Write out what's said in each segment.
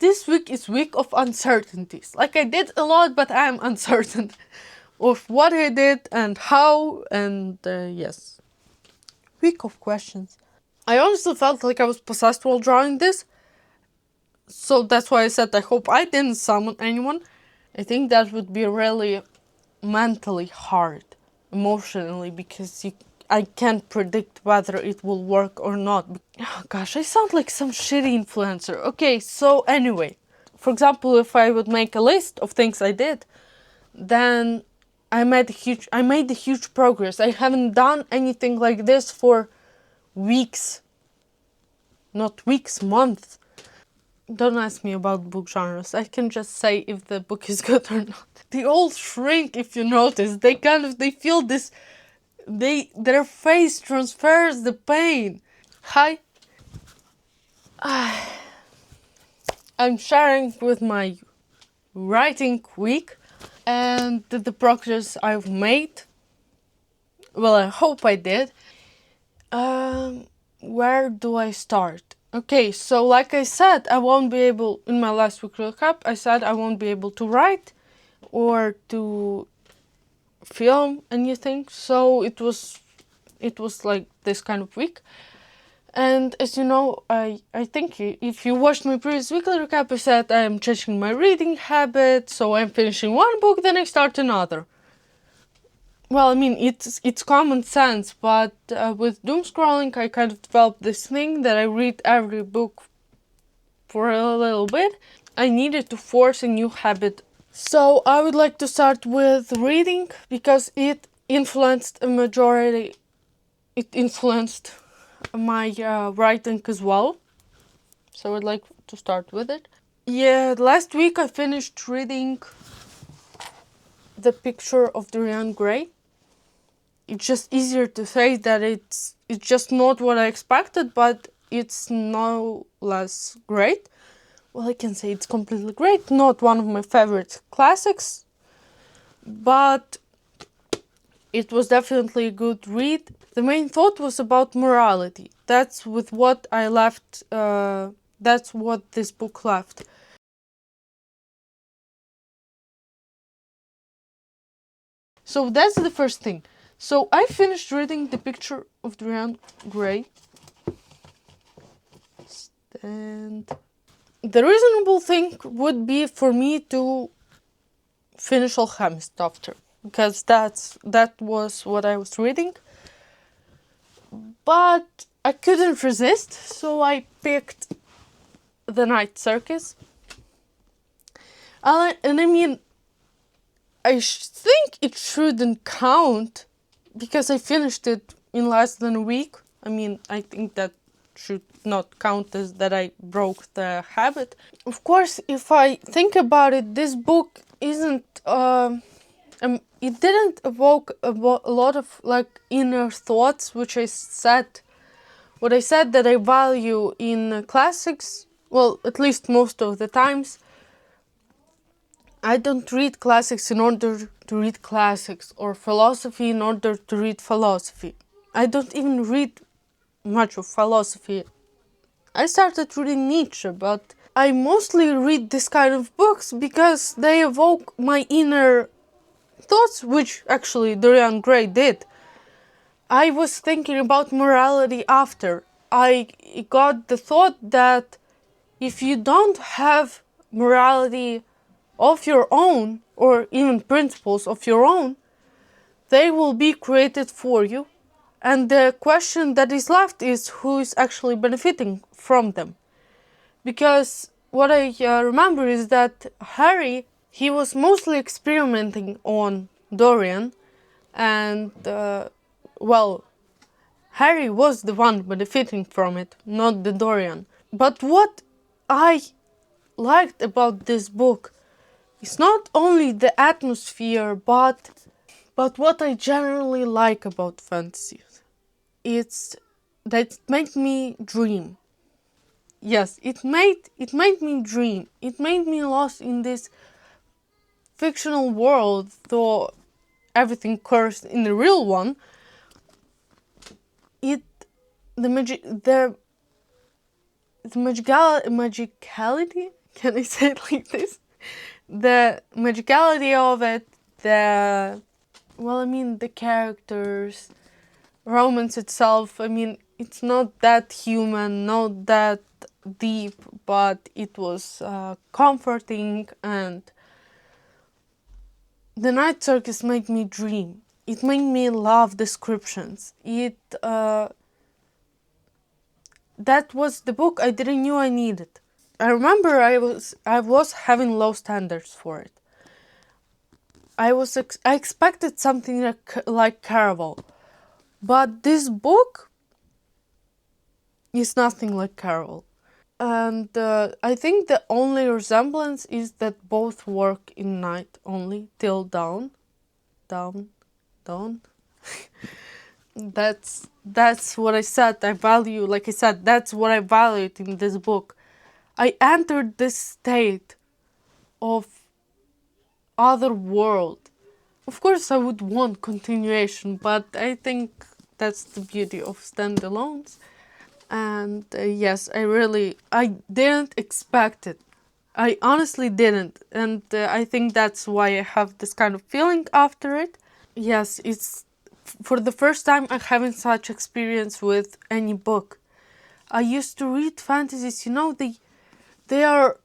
this week is week of uncertainties. Like, I did a lot, but I'm uncertain of what I did and how, and yes. Week of questions. I honestly felt like I was possessed while drawing this, so that's why I said I hope I didn't summon anyone. I think that would be really mentally hard, emotionally, because I can't predict whether it will work or not. Oh gosh, I sound like some shitty influencer. Okay, so anyway, for example, if I would make a list of things I did, then I made a huge progress. I haven't done anything like this for weeks. Not weeks, months. Don't ask me about book genres. I can just say if the book is good or not. They all shrink if you notice. They feel this, their face transfers the pain. Hi. I'm sharing with my writing week and the progress I've made. Well, I hope I did. Where do I start? Okay, so like I said, I won't be able, in my last week recap, I said I won't be able to write or to film anything, so it was like this kind of week. And as you know, I think if you watched my previous weekly recap, I said I'm changing my reading habit, so I'm finishing one book, then I start another. Well, I mean, it's common sense, but with doom scrolling, I kind of developed this thing that I read every book for a little bit. I needed to force a new habit. So I would like to start with reading, because it influenced my writing as well. So I'd like to start with it. Yeah, last week I finished reading The Picture of Dorian Gray. It's just easier to say that it's just not what I expected, but it's no less great. Well, I can say it's completely great. Not one of my favorite classics, but it was definitely a good read. The main thought was about morality. That's with what I left. That's what this book left. So that's the first thing. So I finished reading The Picture of Dorian Gray. And the reasonable thing would be for me to finish Alchemist after, because that was what I was reading. But I couldn't resist, so I picked The Night Circus. And I mean, I think it shouldn't count, because I finished it in less than a week. I mean, I think that should not count as that I broke the habit. Of course, if I think about it, this book isn't... it didn't evoke a lot of like inner thoughts, what I said that I value in classics. Well, at least most of the times. I don't read classics in order to read classics, or philosophy in order to read philosophy. I don't even read much of philosophy. I started reading Nietzsche, but I mostly read this kind of books because they evoke my inner thoughts, which actually Dorian Gray did. I was thinking about morality after. I got the thought that if you don't have morality of your own, or even principles of your own, they will be created for you. And the question that is left is who is actually benefiting from them. Because what I remember is that Harry, he was mostly experimenting on Dorian, and Harry was the one benefiting from it, not the Dorian. But what I liked about this book is not only the atmosphere, but what I generally like about fantasies. It's that it made me dream. Yes, it made me dream. It made me lost in this fictional world, though everything occurs in the real one. The magicality, can I say it like this? The magicality of it, the characters, romance itself, it's not that human, not that deep, but it was comforting, and the Night Circus made me dream. It made me love descriptions. That was the book I didn't knew I needed. I remember I was having low standards for it. I expected something like Caraval, but this book is nothing like Caraval. And I think the only resemblance is that both work in night only till dawn. Dawn. That's what I said. I value, like I said, that's what I valued in this book. I entered this state of other world. Of course, I would want continuation, but I think that's the beauty of standalones. And yes, I didn't expect it. I honestly didn't. And I think that's why I have this kind of feeling after it. Yes, it's for the first time I'm having such experience with any book. I used to read fantasies, they are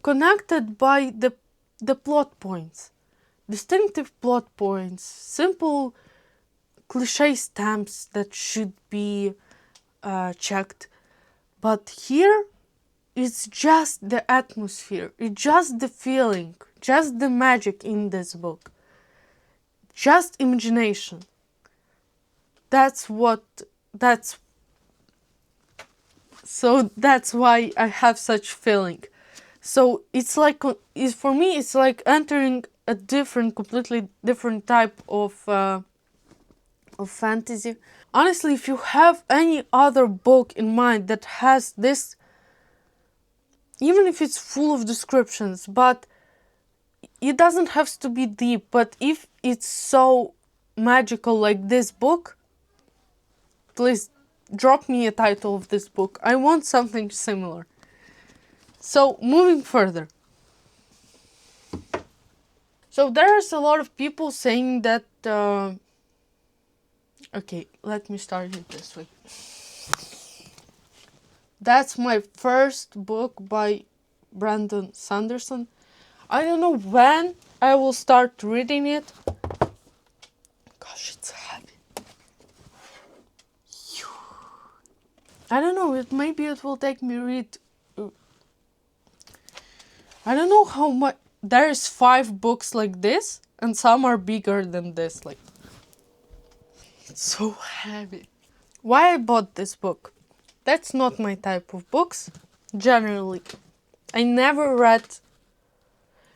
connected by the plot points. Distinctive plot points, simple cliche stamps that should be checked. But here, it's just the atmosphere, it's just the feeling, just the magic in this book. Just imagination. That's why I have such feeling. So it's like, for me, it's like entering a completely different type of fantasy. Honestly, if you have any other book in mind that has this, even if it's full of descriptions, but it doesn't have to be deep, but if it's so magical like this book, please drop me a title of this book. I want something similar. So, moving further. So, there's a lot of people saying that... okay, let me start it this way. That's my first book by Brandon Sanderson. I don't know when I will start reading it. Gosh, it's heavy. I don't know, maybe it will take me read... I don't know how much... There's 5 books like this, and some are bigger than this. Like, it's so heavy. Why I bought this book? That's not my type of books, generally. I never read...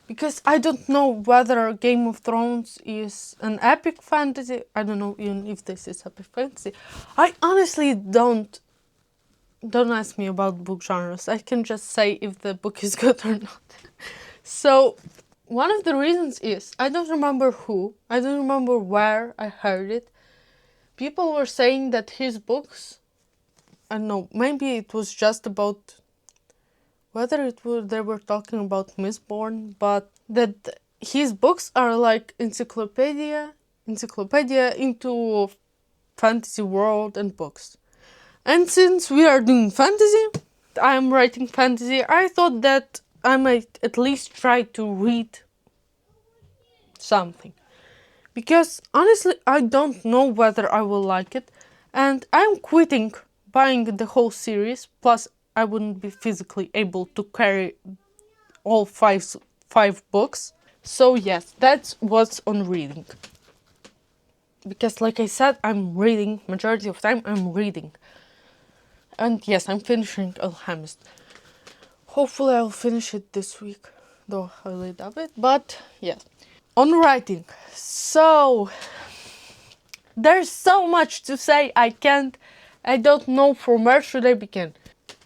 Because I don't know whether Game of Thrones is an epic fantasy. I don't know even if this is epic fantasy. I honestly don't ask me about book genres. I can just say if the book is good or not. So, one of the reasons is, I don't remember where I heard it. People were saying that his books, I don't know, maybe it was just about... Whether they were talking about Mistborn, but that his books are like encyclopedia into fantasy world and books. And since we are doing fantasy, I'm writing fantasy, I thought that I might at least try to read something. Because honestly, I don't know whether I will like it, and I'm quitting buying the whole series, plus I wouldn't be physically able to carry all five books. So yes, that's what's on reading. Because like I said, I'm reading, majority of time I'm reading. And yes, I'm finishing Alchemist. Hopefully I'll finish it this week, though I highly doubt it, but yes. On writing, so there's so much to say, I don't know from where should I begin.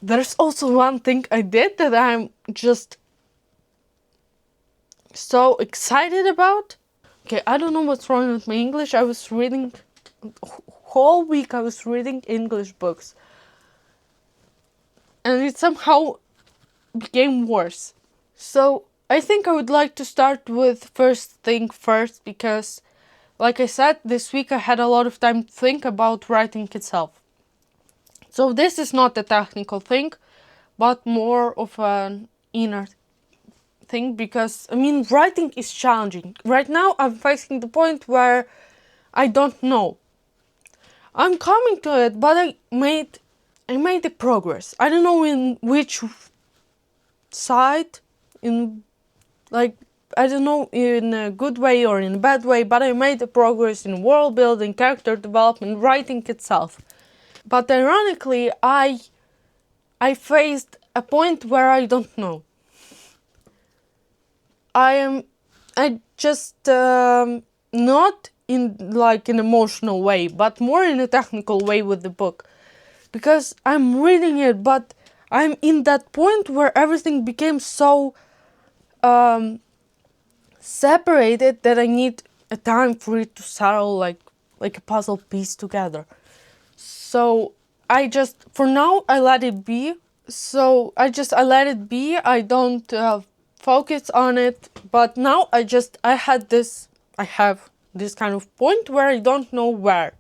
There's also one thing I did that I'm just so excited about. Okay, I don't know what's wrong with my English. I was reading, whole week I was reading English books. And it somehow became worse. So I think I would like to start with first thing first, because like I said, this week I had a lot of time to think about writing itself. So this is not a technical thing, but more of an inner thing, because I mean, writing is challenging. Right now I'm facing the point where I don't know. I'm coming to it, but I made the progress. I don't know in which side, in like, I don't know, in a good way or in a bad way, but I made the progress in world building, character development, writing itself. But ironically, I faced a point where I don't know. I just not in like an emotional way, but more in a technical way with the book, because I'm reading it, but I'm in that point where everything became so separated that I need a time for it to settle like a puzzle piece together. So I just, for now, I let it be. So I let it be. I don't focus on it. But now I have this kind of point where I don't know where.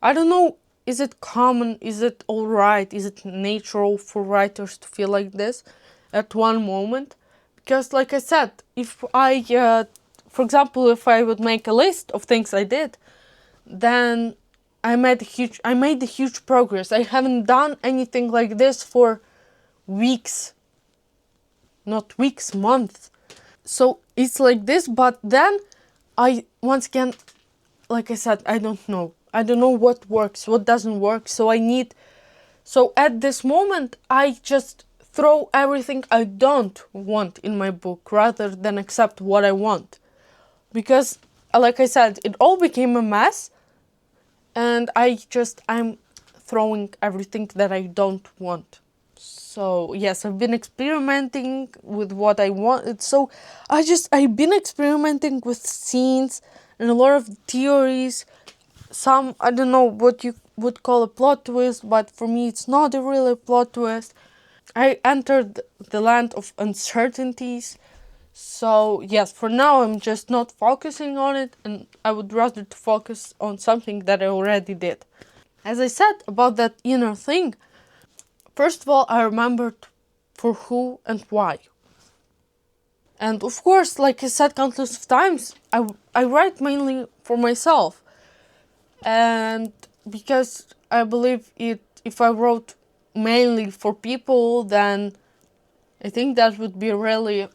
I don't know. Is it common? Is it alright? Is it natural for writers to feel like this at one moment? Because, like I said, if for example, if I would make a list of things I did, then I made a huge progress. I haven't done anything like this for weeks, not weeks, months. So it's like this, but then once again, like I said, I don't know. I don't know what works, what doesn't work. So at this moment, I just throw everything I don't want in my book rather than accept what I want. Because, like I said, it all became a mess, and I'm throwing everything that I don't want. So yes, I've been experimenting with what I want. So I've been experimenting with scenes and a lot of theories. Some, I don't know what you would call a plot twist, but for me it's not a really plot twist. I entered the land of uncertainties. So yes, for now I'm just not focusing on it, and I would rather to focus on something that I already did. As I said about that inner thing, first of all, I remembered for who and why. And of course, like I said countless of times, I write mainly for myself. And because I believe if I wrote mainly for people, then I think that would be really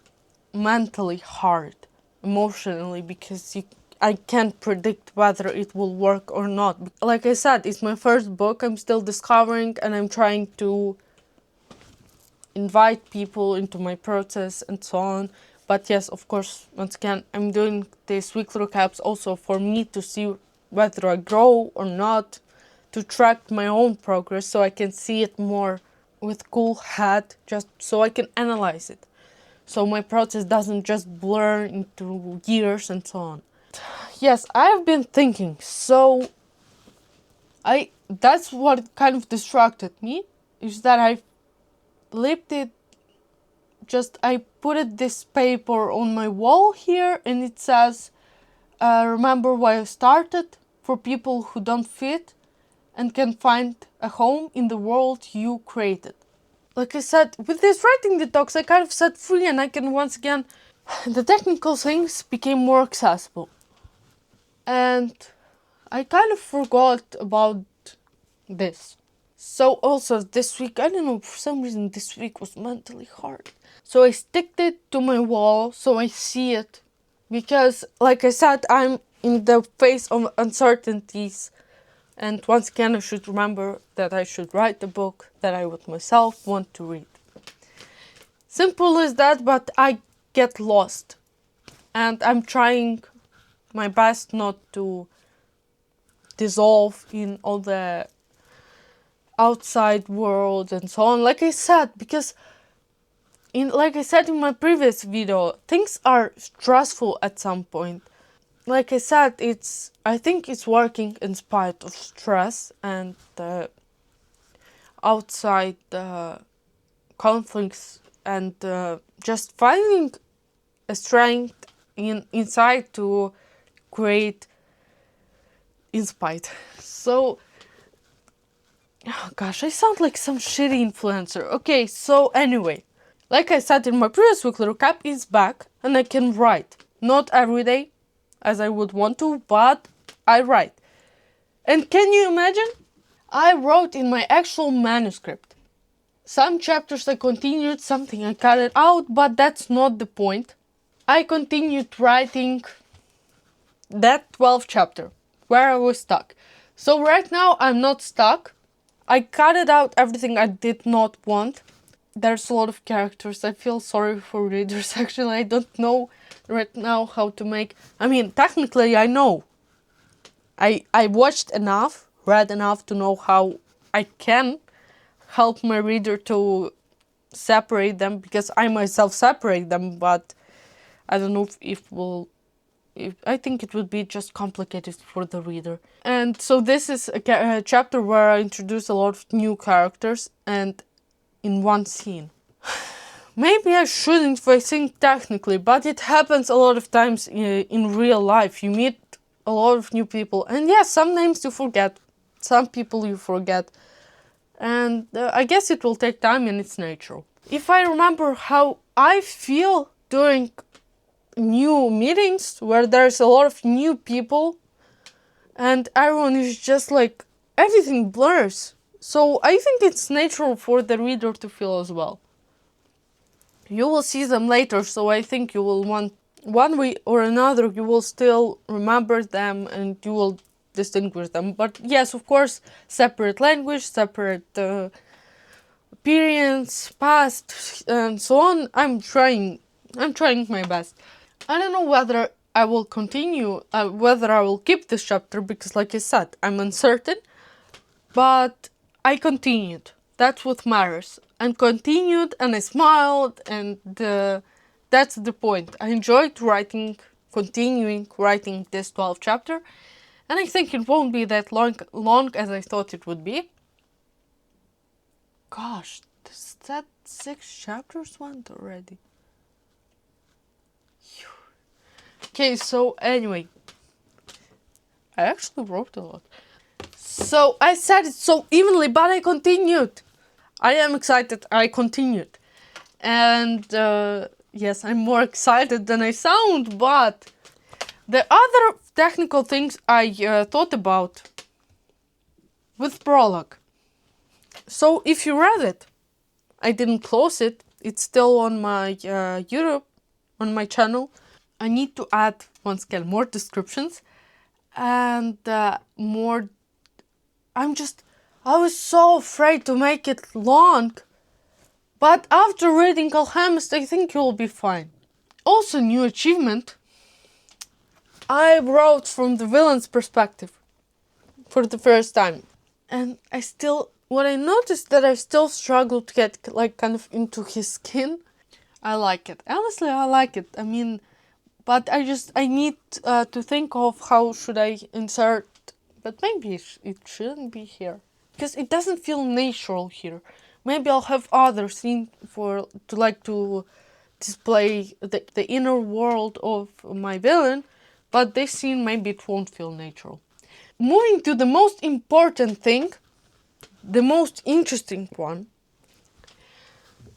mentally hard, emotionally, because I can't predict whether it will work or not. Like I said, it's my first book, I'm still discovering, and I'm trying to invite people into my process and so on. But yes, of course, once again, I'm doing these weekly recaps also for me to see whether I grow or not, to track my own progress so I can see it more with cool head, just so I can analyze it. So my process doesn't just blur into years and so on. Yes, I've been thinking, so that's what kind of distracted me, is that I flipped it, I put it this paper on my wall here, and it says, remember why I started, for people who don't fit and can find a home in the world you created. Like I said, with this writing detox, I kind of set free, and I can once again, the technical things became more accessible. And I kind of forgot about this. So also this week, I don't know, for some reason this week was mentally hard. So I sticked it to my wall so I see it. Because, like I said, I'm in the face of uncertainties. And once again, I should remember that I should write the book that I would myself want to read. Simple as that, but I get lost. And I'm trying my best not to dissolve in all the outside world and so on. Like I said, because like I said in my previous video, things are stressful at some point. Like I said, I think it's working in spite of stress and outside conflicts and just finding a strength inside to create in spite. So, oh gosh, I sound like some shitty influencer. Okay, so anyway, like I said in my previous weekly recap, is back and I can write. Not every day as I would want to, but I write. And can you imagine? I wrote in my actual manuscript. Some chapters I continued, something I cut it out, but that's not the point. I continued writing that 12th chapter where I was stuck. So right now I'm not stuck. I cut it out everything I did not want. There's a lot of characters. I feel sorry for readers actually. I don't know right now how to make... I mean, technically I know. I watched enough, read enough to know how I can help my reader to separate them, because I myself separate them, but I don't know if I think it would be just complicated for the reader. And so this is a chapter where I introduce a lot of new characters and in one scene. Maybe I shouldn't if I think technically, but it happens a lot of times in real life. You meet a lot of new people, and yes, some names you forget, some people you forget, and I guess it will take time and it's natural. If I remember how I feel during new meetings where there's a lot of new people and everyone is just like, everything blurs. So I think it's natural for the reader to feel as well. You will see them later, so I think you will want, one way or another, you will still remember them and you will distinguish them. But yes, of course, separate language, separate appearance, past, and so on. I'm trying my best. I don't know whether I will continue, whether I will keep this chapter, because like I said, I'm uncertain, but I continued. That's what matters. I continued and I smiled, and that's the point. I enjoyed continuing writing this 12th chapter, and I think it won't be that long as I thought it would be. Gosh, is that 6 chapters went already? Okay, so anyway, I actually wrote a lot. So I said it so evenly, but I continued. I am excited, I continued. And yes, I'm more excited than I sound, but the other technical things I thought about with prologue. So if you read it, I didn't close it, it's still on my YouTube, on my channel. I need to add, once again, more descriptions and more... I was so afraid to make it long, but after reading Alchemist, I think you'll be fine. Also, new achievement, I wrote from the villain's perspective for the first time. And what I noticed that I still struggle to get like kind of into his skin. I like it. Honestly, I like it. I mean, but I need to think of how should I insert, but maybe it shouldn't be here, because it doesn't feel natural here. Maybe I'll have other scene to display the inner world of my villain, but this scene maybe it won't feel natural. Moving to the most important thing, the most interesting one.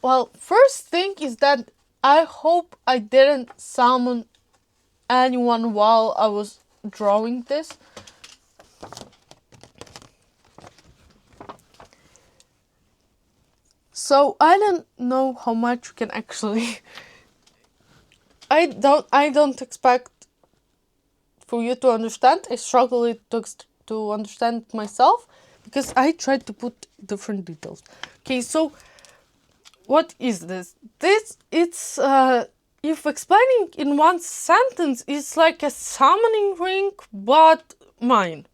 Well, first thing is that I hope I didn't summon anyone while I was drawing this. So I don't know how much you can actually... I don't expect for you to understand. I struggle to understand myself, because I tried to put different details. Okay, so what is this? It's if explaining in one sentence, it's like a summoning ring, but mine.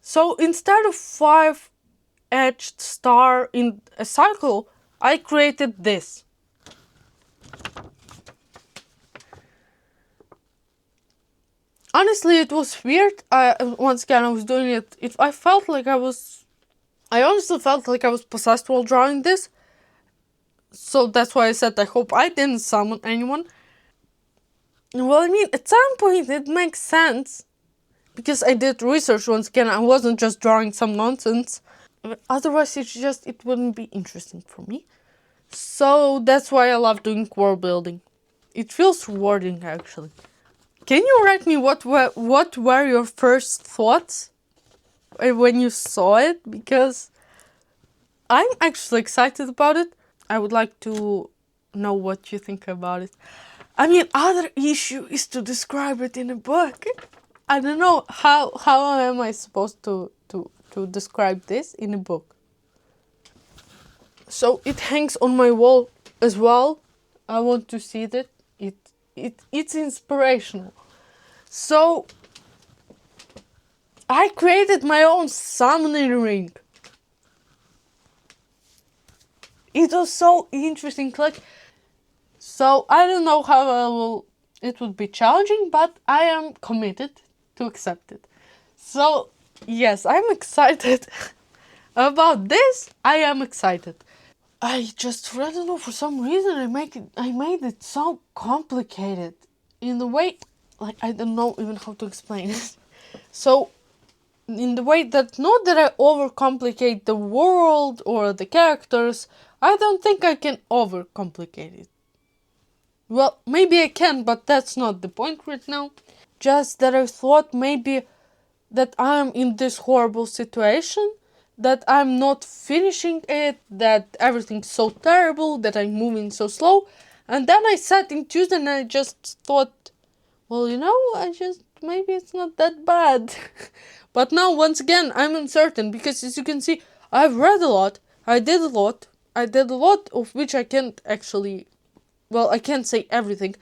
So instead of 5-edged star in a circle, I created this. Honestly, it was weird. Once again, I was doing it. I honestly felt like I was possessed while drawing this. So that's why I said I hope I didn't summon anyone. Well, I mean, at some point it makes sense. Because I did research once again, I wasn't just drawing some nonsense. Otherwise, it wouldn't be interesting for me. So that's why I love doing world building. It feels rewarding, actually. Can you write me what were your first thoughts when you saw it? Because I'm actually excited about it. I would like to know what you think about it. I mean, other issue is to describe it in a book. I don't know how am I supposed to describe this in a book. So it hangs on my wall as well. I want to see that. It's inspirational. So I created my own summoning ring. It was so interesting. So I don't know how it would be challenging, but I am committed to accept it. So yes, I'm excited about this. I am excited. I don't know, for some reason I made it so complicated in the way, like, I don't know even how to explain it. So in the way that, not that I overcomplicate the world or the characters, I don't think I can overcomplicate it. Well, maybe I can, but that's not the point right now. Just that I thought maybe that I'm in this horrible situation, that I'm not finishing it, that everything's so terrible, that I'm moving so slow. And then I sat in Tuesday and I just thought, well, maybe it's not that bad. But now, once again, I'm uncertain because, as you can see, I've read a lot, I did a lot of which I can't actually, well, I can't say everything.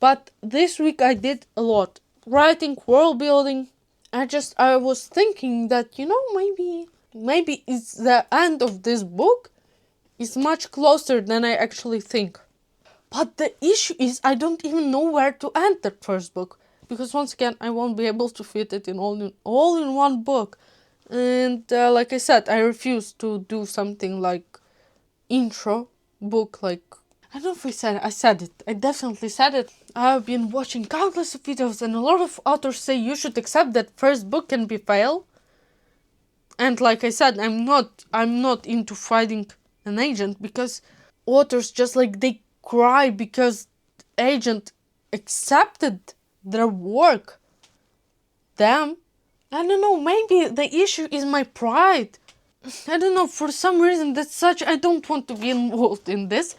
But this week I did a lot. Writing, world building. I was thinking that, maybe it's the end of this book is much closer than I actually think. But the issue is I don't even know where to end that first book. Because once again, I won't be able to fit it in all in one book. And like I said, I refuse to do something like intro book, like, I don't know if I said it. I definitely said it. I've been watching countless of videos and a lot of authors say you should accept that first book can be fail. And like I said, I'm not into fighting an agent, because authors just, like, they cry because agent accepted their work. Them. I don't know, maybe the issue is my pride. I don't know, for some reason I don't want to be involved in this.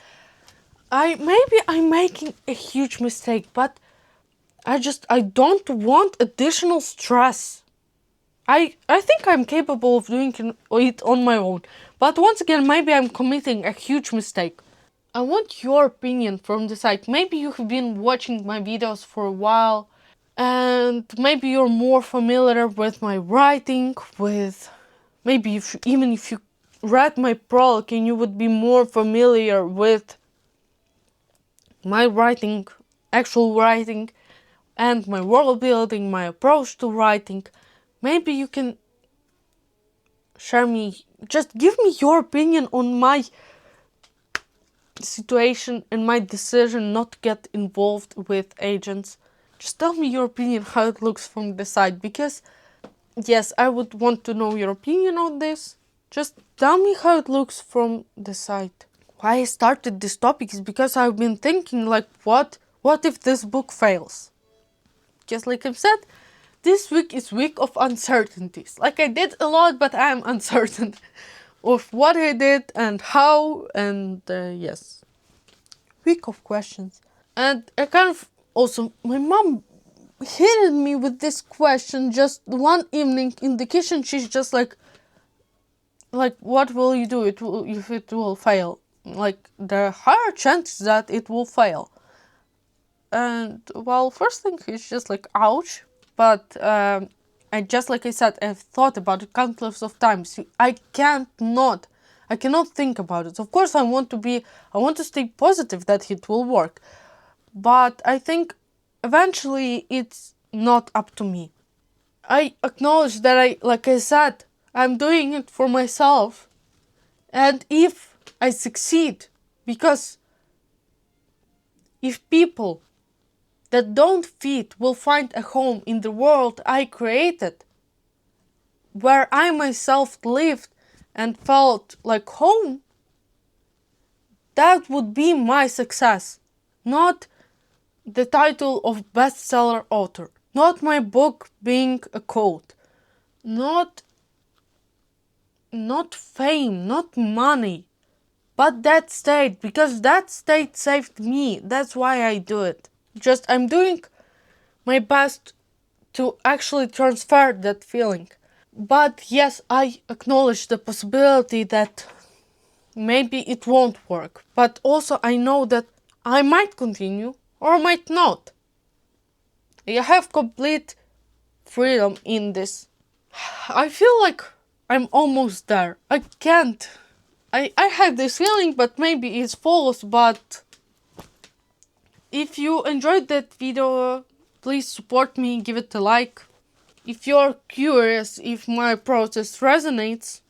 Maybe I'm making a huge mistake, but I don't want additional stress. I think I'm capable of doing it on my own, but once again, maybe I'm committing a huge mistake. I want your opinion from the side. Maybe you have been watching my videos for a while, and maybe you're more familiar with my writing, maybe even if you read my prologue and you would be more familiar with my writing, actual writing, and my world building, my approach to writing. Maybe you can just give me your opinion on my situation and my decision not to get involved with agents. Just tell me your opinion, how it looks from the side, because yes, I would want to know your opinion on this. Just tell me how it looks from the side. Why I started this topic is because I've been thinking, like, what if this book fails? Just like I've said, this week is week of uncertainties. Like, I did a lot, but I'm uncertain of what I did and how, and yes. Week of questions. And I kind of also, my mom hit me with this question just one evening in the kitchen. She's just like, what will you do if it will fail? Like, there are higher chances that it will fail. And, well, first thing is just like, ouch. But just like I said, I've thought about it countless of times. I cannot think about it. Of course, I want to stay positive that it will work. But I think eventually it's not up to me. I acknowledge that like I said, I'm doing it for myself. And if I succeed, Because if people that don't fit will find a home in the world I created, where I myself lived and felt like home, that would be my success. Not the title of bestseller author, not my book being a quote, not fame, not money, but that state, because that state saved me. That's why I do it. Just I'm doing my best to actually transfer that feeling. But yes, I acknowledge the possibility that maybe it won't work. But also I know that I might continue or might not. I have complete freedom in this. I feel like I'm almost there. I can't. I have this feeling, but maybe it's false. But if you enjoyed that video, please support me, give it a like. If you're curious if my process resonates,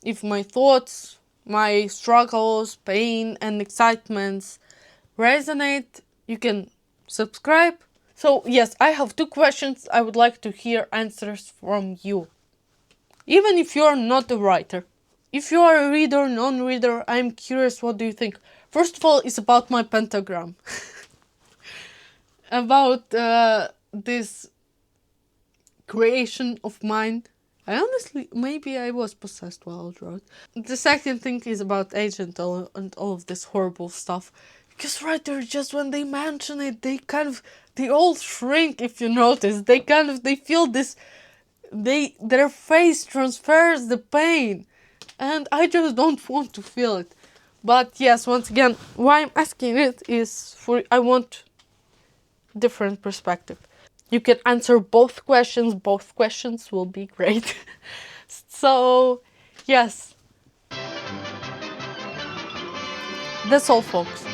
if my thoughts, my struggles, pain, and excitements resonate, you can subscribe. So yes, I have 2 questions I would like to hear answers from you. Even if you're not a writer. If you are a reader, non-reader, I'm curious, what do you think? First of all, it's about my pentagram. About this creation of mine. I honestly, maybe I was possessed while I wrote. The second thing is about age and all of this horrible stuff. Because right there, just when they mention it, they all shrink, if you notice. They feel this, their face transfers the pain. And I just don't want to feel it. But yes, once again, why I'm asking it is I want different perspective. You can answer both questions will be great. So, yes. That's all, folks.